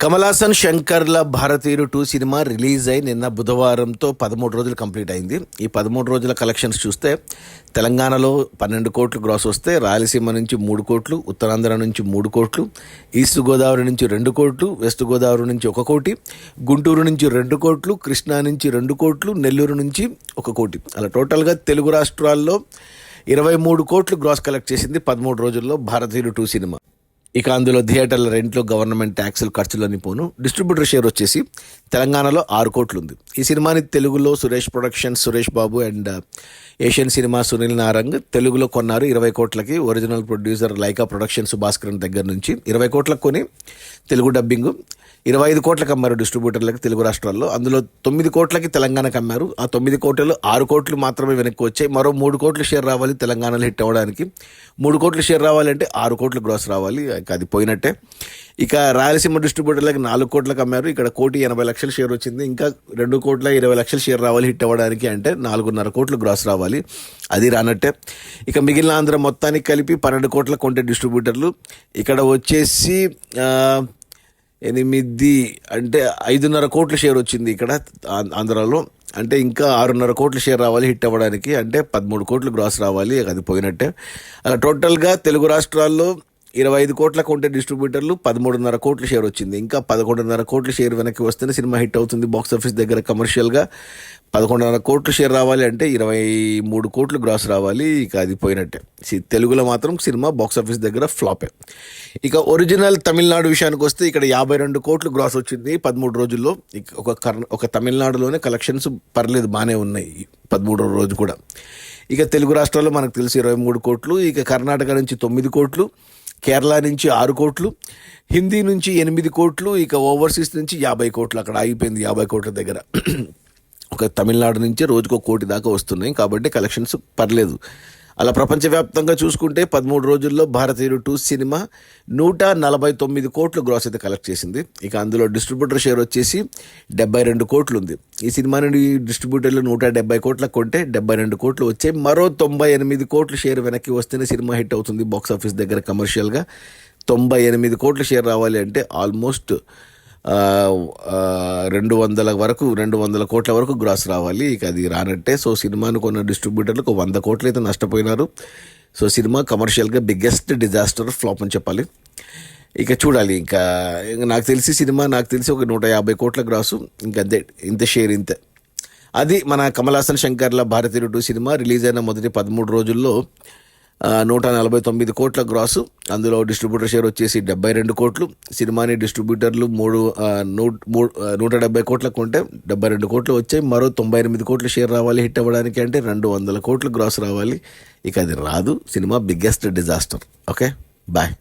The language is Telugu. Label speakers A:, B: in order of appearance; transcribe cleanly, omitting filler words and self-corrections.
A: కమల్ హాసన్ శంకర్ల భారతీయుడు 2 సినిమా రిలీజ్ అయి నిన్న బుధవారంతో 13 రోజులు కంప్లీట్ అయింది. ఈ 13 రోజుల కలెక్షన్స్ చూస్తే తెలంగాణలో 12 కోట్లు గ్రాస్ వస్తే, రాయలసీమ నుంచి 3 కోట్లు, ఉత్తరాంధ్ర నుంచి 3 కోట్లు, ఈస్ట్ గోదావరి నుంచి 2 కోట్లు, వెస్ట్ గోదావరి నుంచి 1 కోటి, గుంటూరు నుంచి 2 కోట్లు, కృష్ణా నుంచి 2 కోట్లు, నెల్లూరు నుంచి 1 కోటి. అలా టోటల్గా తెలుగు రాష్ట్రాల్లో 23 కోట్లు గ్రాస్ కలెక్ట్ చేసింది 13 రోజుల్లో భారతీయుడు 2 సినిమా. ఇక అందులో థియేటర్ల రెంట్లు, గవర్నమెంట్ ట్యాక్సులు, ఖర్చులని పోను. డిస్ట్రిబ్యూటర్ షేర్ వచ్చేసి తెలంగాణలో 6 కోట్లు ఉంది. ఈ సినిమాని తెలుగులో Suresh Productions, Suresh Babu and Asian Cinema Sunil Narang తెలుగులో కొన్నారు 20 కోట్లకి. Original producer Lyca Productions Bhaskaran దగ్గర నుంచి 20 కోట్లకు కొని తెలుగు డబ్బింగ్ 25 కోట్లకు అమ్మారు డిస్ట్రిబ్యూటర్లకి తెలుగు రాష్ట్రాల్లో. అందులో 9 కోట్లకి తెలంగాణకు అమ్మారు. ఆ 9 కోట్లలో 6 కోట్లు మాత్రమే వెనక్కి వచ్చాయి. మరో 3 కోట్లు షేర్ రావాలి తెలంగాణలో హిట్ అవ్వడానికి. 3 కోట్లు షేర్ రావాలంటే 6 కోట్లు గ్రాస్ రావాలి. అది పోయినట్టే. ఇక రాయలసీమ డిస్ట్రిబ్యూటర్లకి 4 కోట్లకు అమ్మారు. ఇక్కడ 1,80,00,000 షేర్ వచ్చింది. ఇంకా 2,20,00,000 షేర్ రావాలి హిట్ అవ్వడానికి, అంటే 4.5 కోట్లు గ్రాస్ రావాలి. అది రానట్టే. ఇక మిగిలిన ఆంధ్ర మొత్తానికి కలిపి 12 కోట్ల కొంటే డిస్ట్రిబ్యూటర్లు. ఇక్కడ వచ్చేసి 8 అంటే 5.5 కోట్ల షేర్ వచ్చింది ఇక్కడ ఆంధ్రాలో. అంటే ఇంకా 6.5 కోట్ల షేర్ రావాలి హిట్ అవ్వడానికి, అంటే 13 కోట్లు గ్రాస్ రావాలి. అది పోయినట్టే. అలా టోటల్గా తెలుగు రాష్ట్రాల్లో 25 కోట్లకు ఉంటే డిస్ట్రిబ్యూటర్లు 13.5 కోట్ల షేర్ వచ్చింది. ఇంకా 11.5 కోట్ల షేర్ వెనక్కి వస్తేనే సినిమా హిట్ అవుతుంది బాక్స్ ఆఫీస్ దగ్గర. కమర్షియల్గా 11.5 కోట్ల షేర్ రావాలి అంటే 23 కోట్లు గ్రాస్ రావాలి. ఇక అది పోయినట్టే. తెలుగులో మాత్రం సినిమా బాక్స్ ఆఫీస్ దగ్గర ఫ్లాపే. ఇక ఒరిజినల్ తమిళనాడు విషయానికి వస్తే ఇక్కడ 52 కోట్లు గ్రాస్ వచ్చింది 13 రోజుల్లో. ఒక తమిళనాడులోనే కలెక్షన్స్ పర్లేదు, బాగానే ఉన్నాయి 13 రోజు కూడా. ఇక తెలుగు రాష్ట్రాల్లో మనకు తెలిసి 23 కోట్లు, ఇక కర్ణాటక నుంచి 9 కోట్లు, కేరళ నుంచి 6 కోట్లు, హిందీ నుంచి 8 కోట్లు, ఇక ఓవర్సీస్ నుంచి 50 కోట్లు. అక్కడ ఆగిపోయింది 50 కోట్ల దగ్గర. ఒక తమిళనాడు నుంచి రోజుకు 1 కోటి దాకా వస్తున్నాయి కాబట్టి కలెక్షన్స్ పర్లేదు. అలా ప్రపంచవ్యాప్తంగా చూసుకుంటే 13 రోజుల్లో భారతీయుడు 2 సినిమా 149 కోట్లు గ్రాస్ అయితే కలెక్ట్ చేసింది. ఇక అందులో డిస్ట్రిబ్యూటర్ షేర్ వచ్చేసి 72 కోట్లు ఉంది. ఈ సినిమా నుండి డిస్ట్రిబ్యూటర్లు 170 కోట్లకు కొంటే 72 కోట్లు వచ్చాయి. మరో 98 కోట్లు షేర్ వెనక్కి వస్తేనే సినిమా హిట్ అవుతుంది బాక్స్ ఆఫీస్ దగ్గర. కమర్షియల్గా 98 కోట్లు షేర్ రావాలి అంటే ఆల్మోస్ట్ 200 కోట్ల వరకు గ్రాస్ రావాలి. ఇక అది రానట్టే. సో సినిమాను కొన్న డిస్ట్రిబ్యూటర్లకు 100 కోట్లు అయితే నష్టపోయినారు. సో సినిమా కమర్షియల్గా బిగ్గెస్ట్ డిజాస్టర్, ఫ్లాప్ అని చెప్పాలి. ఇక చూడాలి. ఇంకా నాకు తెలిసి ఒక 150 కోట్ల గ్రాసు. ఇంకా అంతే, ఇంత షేర్ ఇంతే. అది మన కమల్ హాసన్ శంకర్ల భారతీయుడు 2 సినిమా రిలీజ్ అయిన మొదటి 13 రోజుల్లో 149 కోట్ల గ్రాసు. అందులో డిస్ట్రిబ్యూటర్ షేర్ వచ్చేసి 72 కోట్లు. సినిమాని డిస్ట్రిబ్యూటర్లు 170 కోట్లకు ఉంటే 72 కోట్లు వచ్చాయి. మరో 98 కోట్లు షేర్ రావాలి హిట్ అవ్వడానికి, అంటే 200 కోట్లు గ్రాస్ రావాలి. ఇక అది రాదు. Cinema biggest disaster. Okay, bye.